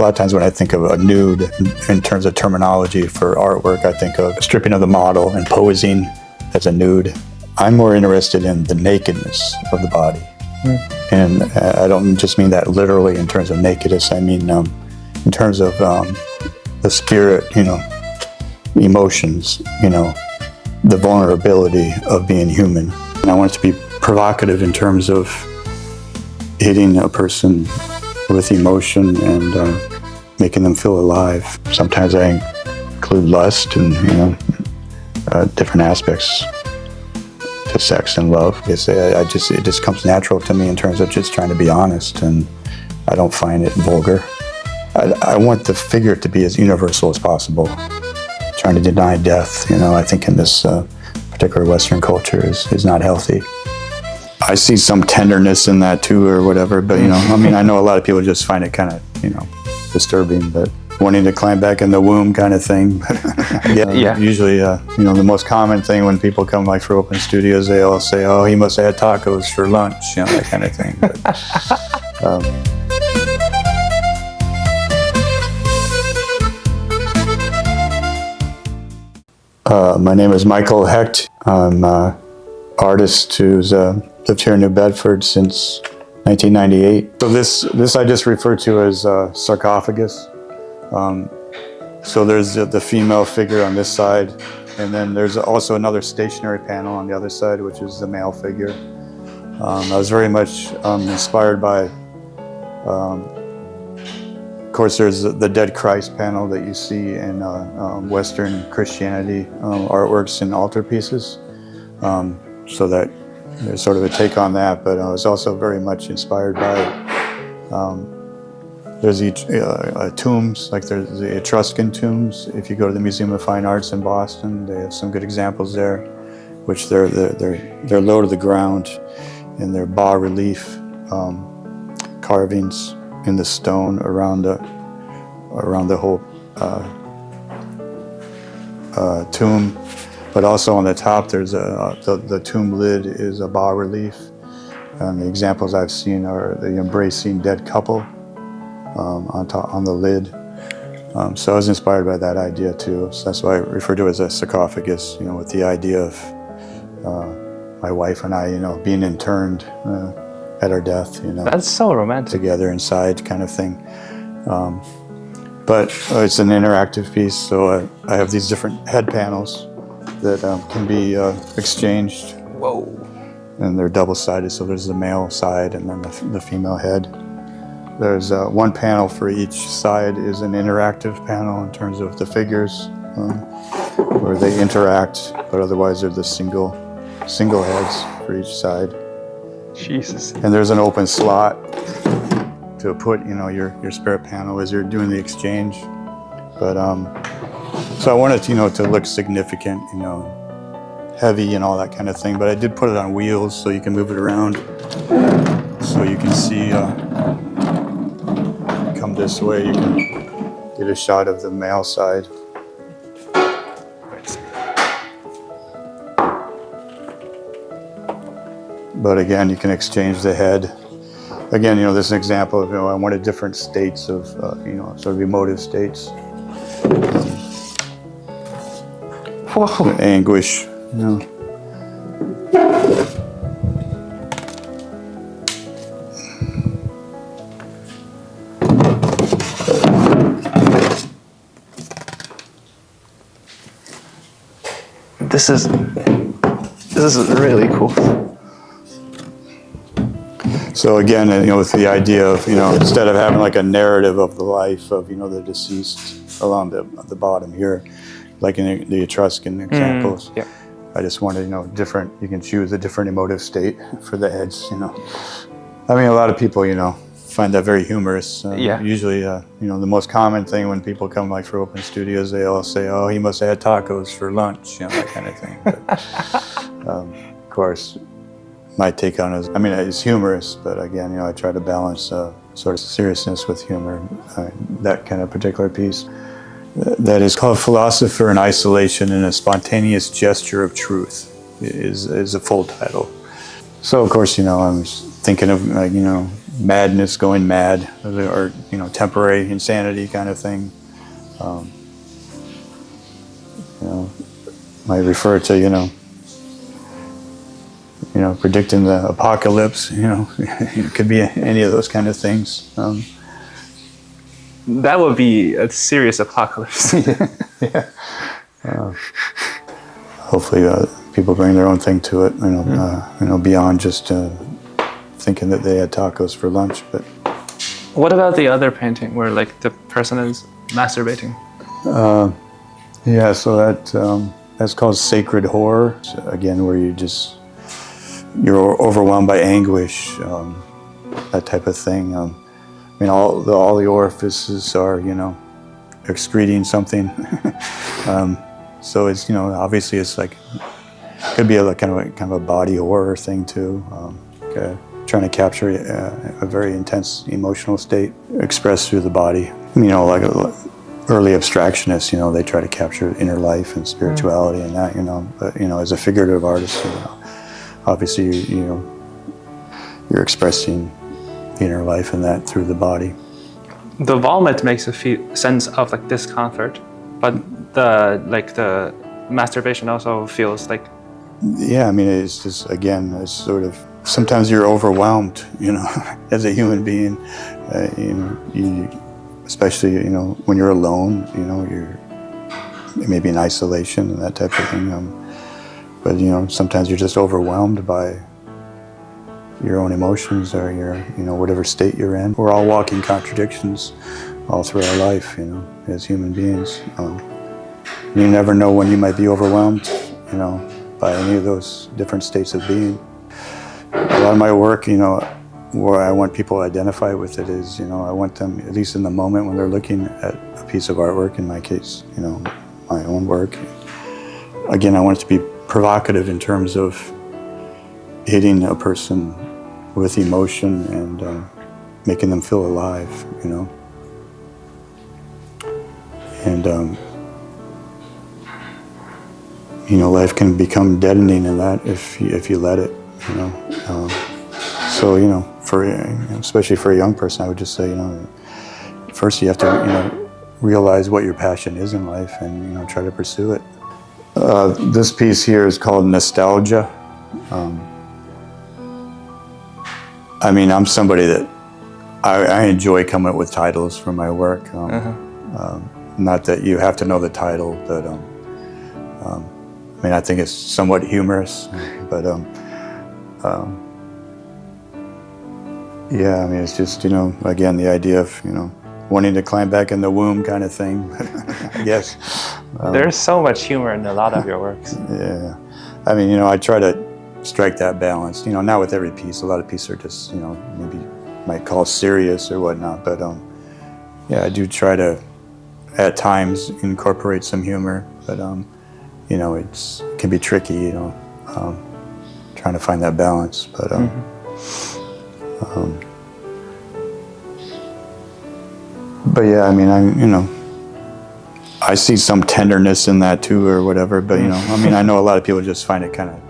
A lot of times when I think of a nude in terms of terminology for artwork, I think of stripping of the model and posing as a nude. I'm more interested in the nakedness of the body. And I don't just mean that literally in terms of nakedness. I mean in terms of the spirit, emotions, the vulnerability of being human. And I want it to be provocative in terms of hitting a person with emotion and making them feel alive. Sometimes I include lust and different aspects to sex and love. It just comes natural to me in terms of just trying to be honest, and I don't find it vulgar. I want the figure to be as universal as possible. Trying to deny death, I think in this particular Western culture is not healthy. I see some tenderness in that too, or whatever, but I know a lot of people just find it kind of, disturbing, but wanting to climb back in the womb kind of thing. Usually, the most common thing when people come like for open studios, they all say, "Oh, he must have had tacos for lunch," that kind of thing. But, my name is Michael Hecht. I'm an artist who's lived here in New Bedford since 1998. So this I just refer to as sarcophagus. So there's the female figure on this side, and then there's also another stationary panel on the other side, which is the male figure. I was very much inspired by, of course, there's the Dead Christ panel that you see in Western Christianity artworks and altarpieces. So that there's sort of a take on that, but I was also very much inspired by there's tombs, like there's the Etruscan tombs. If you go to the Museum of Fine Arts in Boston, they have some good examples there, which they're low to the ground, and they're bas-relief carvings in the stone around the whole tomb. But also on the top, there's the tomb lid is a bas-relief. And the examples I've seen are the embracing dead couple on the lid. So I was inspired by that idea too. So that's why I refer to it as a sarcophagus, with the idea of my wife and I, being interned at our death, That's so romantic. Together inside kind of thing. But it's an interactive piece, so I have these different head panels that can be exchanged. Whoa. And they're double-sided, so there's the male side and then the female head. There's one panel for each side is an interactive panel in terms of the figures, where they interact, but otherwise they're the single heads for each side. Jesus. And there's an open slot to put, your spirit panel as you're doing the exchange. But so I wanted, to look significant, heavy and all that kind of thing. But I did put it on wheels so you can move it around. So you can see, come this way, you can get a shot of the male side. But again, you can exchange the head. Again, this is an example of, I wanted different states of, sort of emotive states. Whoa. Anguish, This is really cool. So again, with the idea of, instead of having like a narrative of the life of, the deceased along the bottom here, like in the Etruscan examples, yeah. I just wanted, different, you can choose a different emotive state for the heads, I mean, a lot of people, find that very humorous. Usually, the most common thing when people come like for open studios, they all say, "Oh, he must have had tacos for lunch," that kind of thing. But, of course, my take on it is, it's humorous, but again, I try to balance sort of seriousness with humor, that kind of particular piece. That is called Philosopher in Isolation and a Spontaneous Gesture of Truth is a full title. So of course, I'm thinking of madness, going mad, or temporary insanity kind of thing. Might refer to predicting the apocalypse. It could be any of those kind of things. That would be a serious apocalypse. Yeah. Hopefully, people bring their own thing to it. Beyond just thinking that they had tacos for lunch. But what about the other painting where like the person is masturbating? Yeah, so that's called sacred horror. So again, where you're overwhelmed by anguish, that type of thing. All the orifices are excreting something. So it's obviously it's like could be a kind of a body horror thing too. Trying to capture a very intense emotional state expressed through the body. Like early abstractionists, they try to capture inner life and spirituality and that, But as a figurative artist, obviously you're expressing inner life and that through the body. The vomit makes a sense of like discomfort, but the masturbation also feels like. Yeah, it's just it's sort of sometimes you're overwhelmed, as a human being, you especially when you're alone, you're maybe in isolation and that type of thing. But sometimes you're just overwhelmed by your own emotions or your whatever state you're in. We're all walking contradictions all through our life, as human beings. You never know when you might be overwhelmed, by any of those different states of being. A lot of my work, where I want people to identify with it is, I want them, at least in the moment when they're looking at a piece of artwork, in my case, my own work. Again, I want it to be provocative in terms of hitting a person with emotion and making them feel alive, And, life can become deadening in that if you let it, So, especially for a young person, I would just say, first you have to, realize what your passion is in life and, try to pursue it. This piece here is called Nostalgia. I'm somebody that I enjoy coming up with titles for my work. Not that you have to know the title, but I think it's somewhat humorous, but yeah, it's just, again, the idea of, wanting to climb back in the womb kind of thing, I guess. There's so much humor in a lot of your works. Yeah. I try to strike that balance, not with every piece. A lot of pieces are just, maybe might call serious or whatnot, but yeah, I do try to, at times, incorporate some humor, but it can be tricky, trying to find that balance, but but yeah, I see some tenderness in that too, or whatever. But I know a lot of people just find it kind of,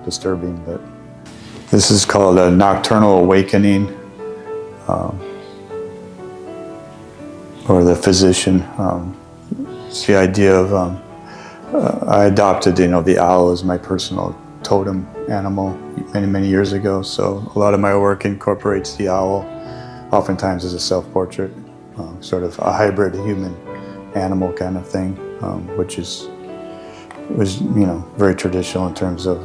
disturbing. But this is called a nocturnal awakening, or the physician. It's the idea of I adopted, the owl as my personal totem animal many years ago. So a lot of my work incorporates the owl, oftentimes as a self-portrait. Sort of a hybrid human-animal kind of thing, which was very traditional in terms of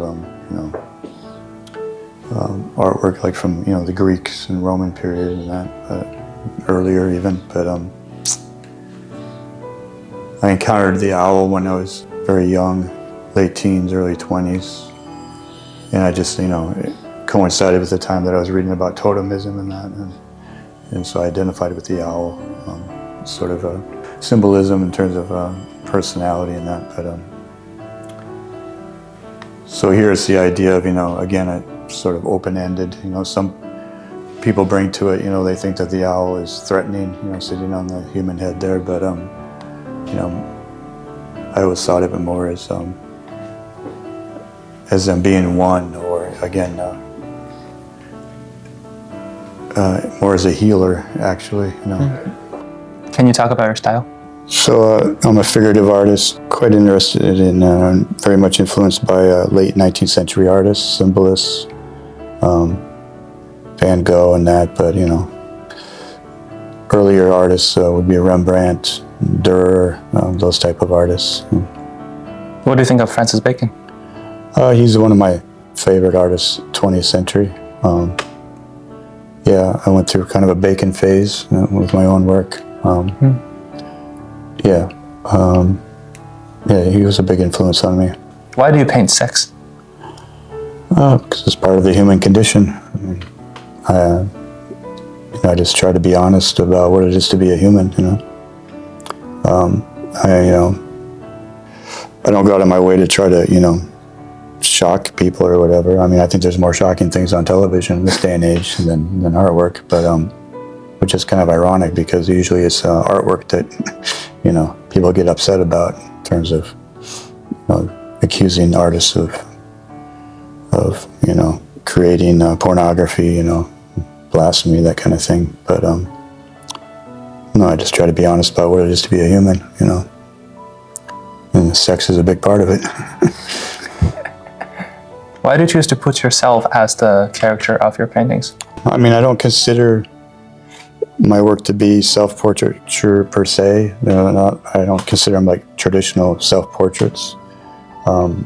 artwork, like from the Greeks and Roman period and that, earlier even. But I encountered the owl when I was very young, late teens, early 20s, and I just it coincided with the time that I was reading about totemism and that. And so I identified with the owl, sort of a symbolism in terms of personality and that. But so here's the idea of, again, it's sort of open-ended. Some people bring to it, they think that the owl is threatening, sitting on the human head there. But I always thought of it more as them being one, or again, more as a healer, actually. Can you talk about your style? So I'm a figurative artist, quite interested in, very much influenced by late 19th century artists, symbolists, Van Gogh and that, but earlier artists would be Rembrandt, Durer, those type of artists. What do you think of Francis Bacon? He's one of my favorite artists, 20th century. Yeah, I went through kind of a Bacon phase with my own work. Yeah, he was a big influence on me. Why do you paint sex? Because it's part of the human condition. I just try to be honest about what it is to be a human. I don't go out of my way to try to shock people or whatever. I mean, I think there's more shocking things on television in this day and age than artwork, but which is kind of ironic because usually it's artwork that people get upset about in terms of accusing artists of creating pornography, blasphemy, that kind of thing. But no, I just try to be honest about what it is to be a human, and sex is a big part of it. Why do you choose to put yourself as the character of your paintings? I mean, I don't consider my work to be self-portraiture per se. I don't consider them like traditional self-portraits. And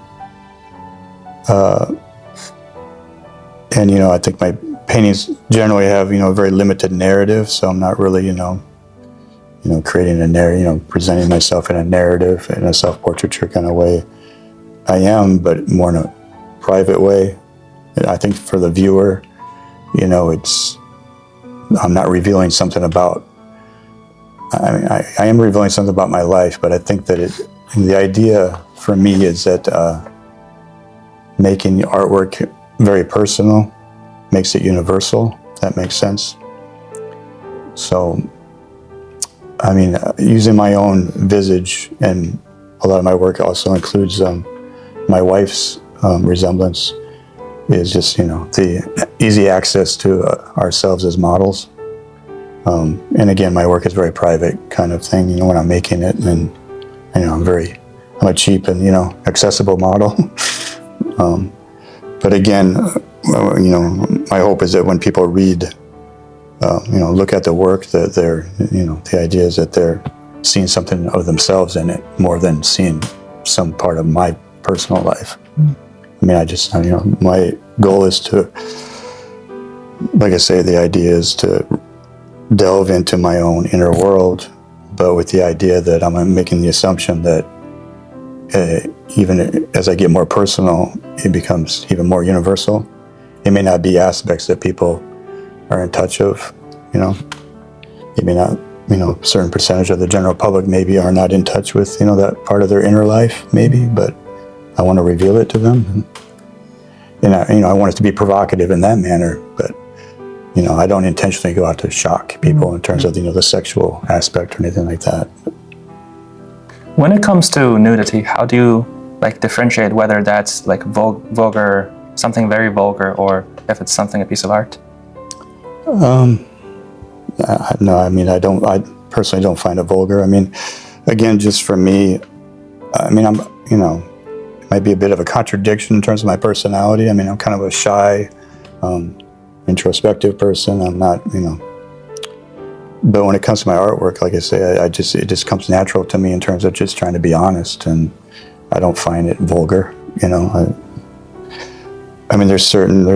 I think my paintings generally have a very limited narrative, so I'm not really creating a narrative, presenting myself in a narrative in a self-portraiture kind of way. I am, but more in a private way. I think for the viewer, I'm not revealing something about. I am revealing something about my life, but I think that the idea for me is that making artwork very personal makes it universal, if that makes sense. So, I mean, using my own visage, and a lot of my work also includes my wife's resemblance, is just, the easy access to ourselves as models. And again, my work is very private kind of thing, when I'm making it, and I'm a cheap and, accessible model. But again, my hope is that when people read, look at the work, that the idea is that they're seeing something of themselves in it more than seeing some part of my personal life. I mean, my goal is to, like I say, the idea is to delve into my own inner world, but with the idea that I'm making the assumption that even as I get more personal, it becomes even more universal. It may not be aspects that people are in touch of, It may not, a certain percentage of the general public maybe are not in touch with, that part of their inner life, maybe, but I want to reveal it to them. And I want it to be provocative in that manner, but, I don't intentionally go out to shock people in terms of, the sexual aspect or anything like that. When it comes to nudity, how do you differentiate whether that's vulgar, something very vulgar, or if it's a piece of art? No, I personally don't find it vulgar. I mean, again, just for me, I'm, it might be a bit of a contradiction in terms of my personality. I mean, I'm kind of a shy, introspective person. I'm not, but when it comes to my artwork, like I say, it just comes natural to me in terms of just trying to be honest, and I don't find it vulgar, I mean, there's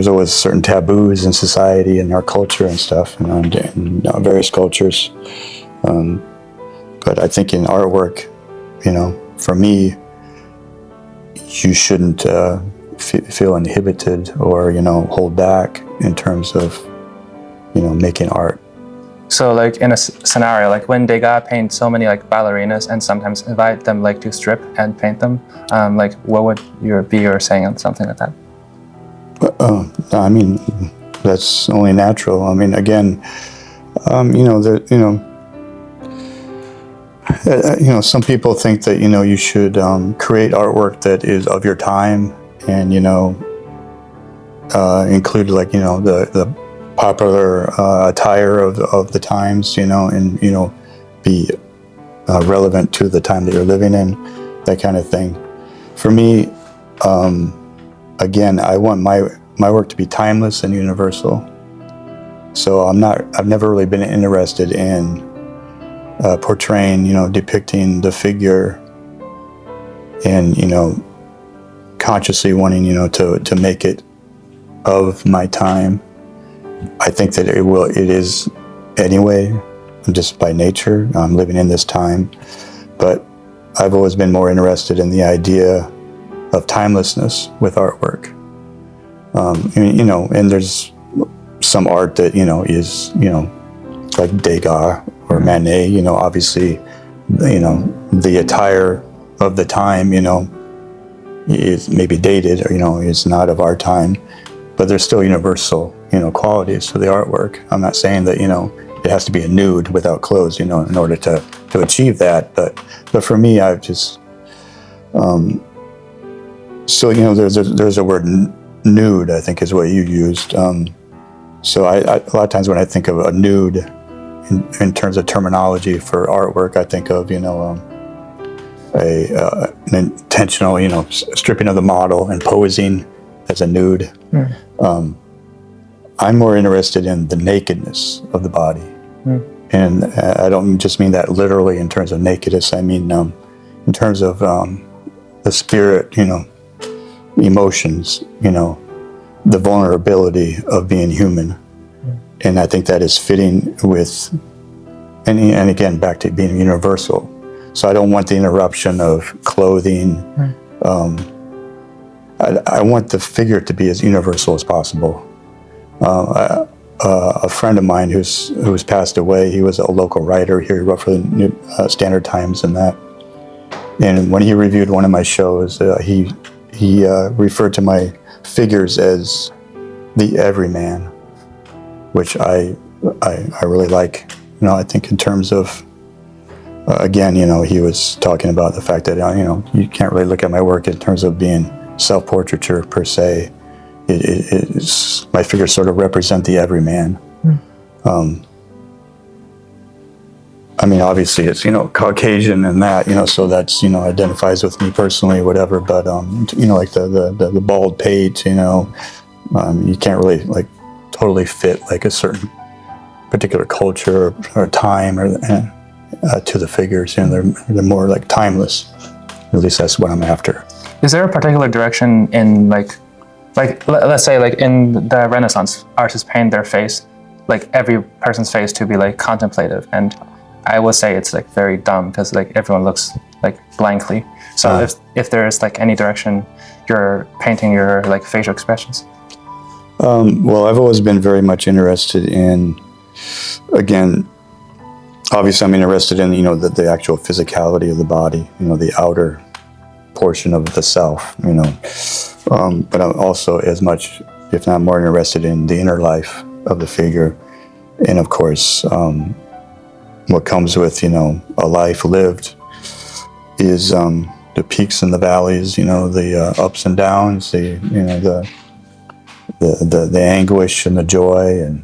always certain taboos in society and our culture and stuff, in various cultures. But I think in artwork, for me, you shouldn't feel inhibited or, hold back in terms of, making art. So in a scenario, when Degas paints so many ballerinas and sometimes invite them to strip and paint them, what would be your saying on something like that? I mean, that's only natural. I mean, again, some people think that, you should create artwork that is of your time and, include the popular attire of the times, and be relevant to the time that you're living in, that kind of thing. For me, again, I want my work to be timeless and universal. So I've never really been interested in portraying, depicting the figure and, consciously wanting, to make it of my time. I think that it is anyway, just by nature. I'm living in this time. But I've always been more interested in the idea of timelessness with artwork. And there's some art that, is, like Degas or Manet, obviously, the attire of the time, is maybe dated or, is not of our time, but there's still universal, qualities to the artwork. I'm not saying that, it has to be a nude without clothes, in order to achieve that. But for me, I've just, so, there's a word nude, I think is what you used. So I a lot of times when I think of a nude in terms of terminology for artwork, I think of, an intentional, stripping of the model and posing as a nude. I'm more interested in the nakedness of the body. And I don't just mean that literally in terms of nakedness. I mean in terms of the spirit, emotions, the vulnerability of being human. And I think that is fitting with, and again, back to being universal. So I don't want the interruption of clothing. I want the figure to be as universal as possible. A friend of mine who's passed away, he was a local writer here. He wrote for the New Standard Times and that. And when he reviewed one of my shows, he referred to my figures as the everyman, which I really like. I think in terms of, again, he was talking about the fact that, you can't really look at my work in terms of being self-portraiture per se. It's, my figures sort of represent the everyman. I mean, obviously it's, Caucasian and that, so that's, identifies with me personally, whatever. But, like the bald pate, you can't really like totally fit like a certain particular culture or time or to the figures. They're more like timeless. At least that's what I'm after. Is there a particular direction in like let's say like in the Renaissance, artists paint their face, like every person's face to be like contemplative, and I would say it's like very dumb because like everyone looks like blankly. So if there's like any direction you're painting your like facial expressions. Well, I've always been very much interested in, again, obviously I'm interested in, the actual physicality of the body, the outer portion of the self, but I'm also as much, if not more, interested in the inner life of the figure. And of course, what comes with, a life lived is the peaks and the valleys, the ups and downs, the anguish and the joy, and,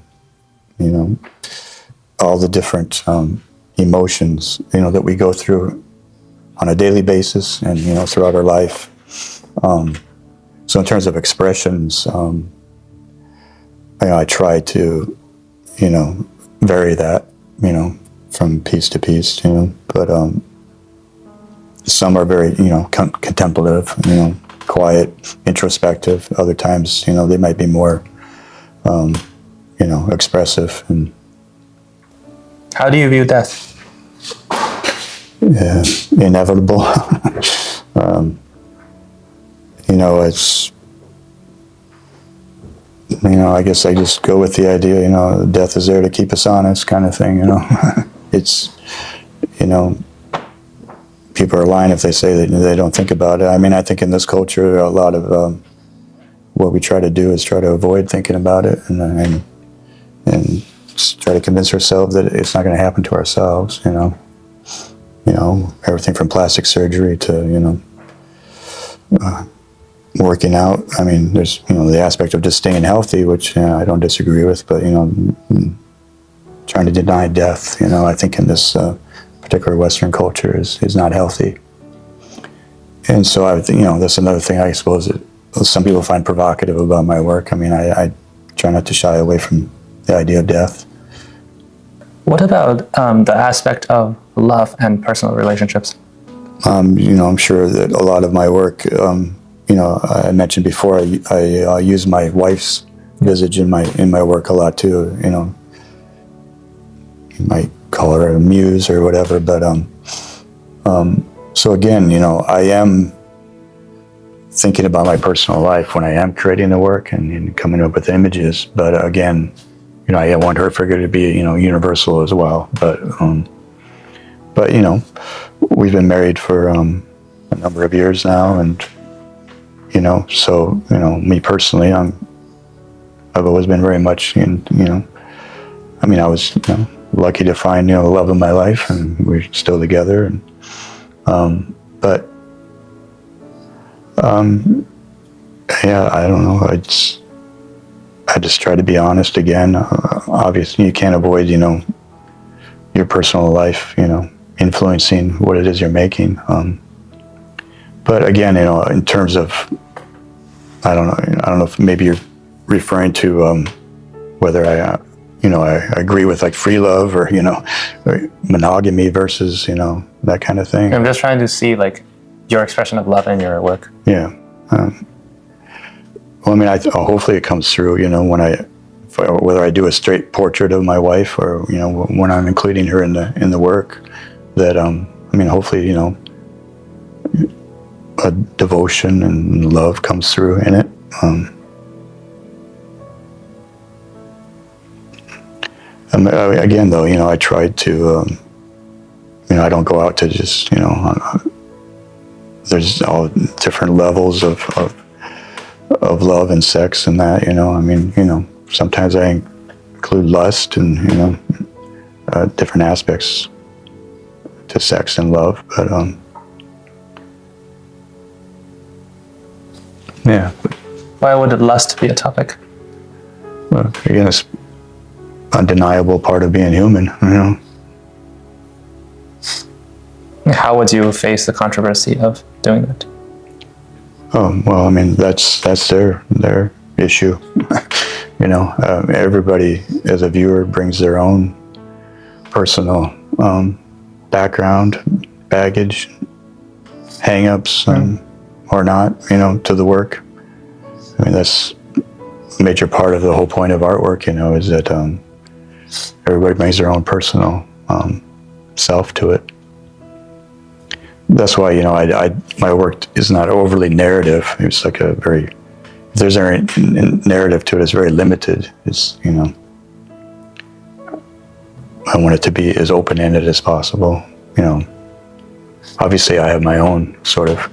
all the different emotions, that we go through on a daily basis and, throughout our life. So in terms of expressions, I try to, vary that, from piece to piece, but some are very, contemplative, quiet, introspective. Other times, they might be more, expressive. And how do you view death? Yeah, inevitable. It's, I guess I just go with the idea, death is there to keep us honest kind of thing, It's, people are lying if they say that they don't think about it. I mean, I think in this culture, a lot of what we try to do is try to avoid thinking about it and just try to convince ourselves that it's not going to happen to ourselves, everything from plastic surgery to, working out. I mean, there's, the aspect of just staying healthy, which I don't disagree with, but, trying to deny death, I think in this particular Western culture is not healthy. And so I think, that's another thing I suppose that some people find provocative about my work. I mean, I try not to shy away from the idea of death. What about the aspect of love and personal relationships? I'm sure that a lot of my work, I mentioned before, I use my wife's visage in my work a lot too. You might call her a muse or whatever, but so again, I am thinking about my personal life when I am creating the work and coming up with images. But again, I want her figure to be, universal as well. But we've been married for a number of years now, and so me personally, I've always been very much I was lucky to find the love of my life, and we're still together. And yeah, I don't know. I just try to be honest again. Obviously, you can't avoid your personal life, influencing what it is you're making. But again, in terms of, I don't know if maybe you're referring to whether I agree with like free love or or monogamy versus that kind of thing. I'm just trying to see like your expression of love in your work. Yeah. Well, I mean, hopefully it comes through. Whether I do a straight portrait of my wife or when I'm including her in the work, that hopefully a devotion and love comes through in it. Again, though, I tried to, I don't go out to just, there's all different levels of love and sex and that, sometimes I include lust and, different aspects to sex and love, but, yeah. Why would lust be a topic? Well, again, it's undeniable part of being human, How would you face the controversy of doing that? Oh, well, I mean, that's their issue. Everybody as a viewer brings their own personal background, baggage, hang-ups, or not, to the work. I mean, that's a major part of the whole point of artwork, is that everybody brings their own personal self to it. That's why, my work is not overly narrative. It's like if there's a narrative to it, it's very limited. It's, I want it to be as open-ended as possible. Obviously I have my own sort of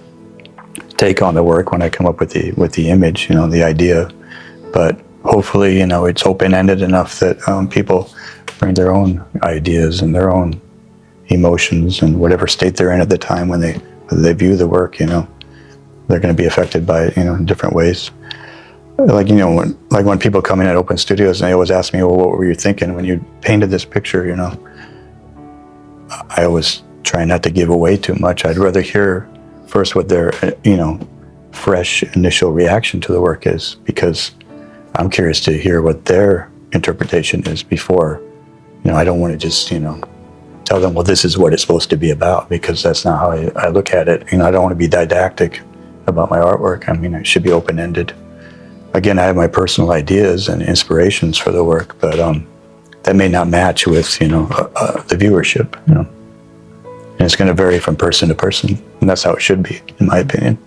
take on the work when I come up with the image, the idea, but hopefully, it's open-ended enough that people bring their own ideas and their own emotions and whatever state they're in at the time when they view the work, they're going to be affected by it, in different ways. Like, when people come in at open studios and they always ask me, well, what were you thinking when you painted this picture, I always try not to give away too much. I'd rather hear first what their, fresh initial reaction to the work is, because I'm curious to hear what their interpretation is before, I don't want to just, tell them, well, this is what it's supposed to be about, because that's not how I look at it. I don't want to be didactic about my artwork. I mean, it should be open-ended. Again, I have my personal ideas and inspirations for the work, but that may not match with, the viewership, And it's going to vary from person to person, and that's how it should be, in my opinion.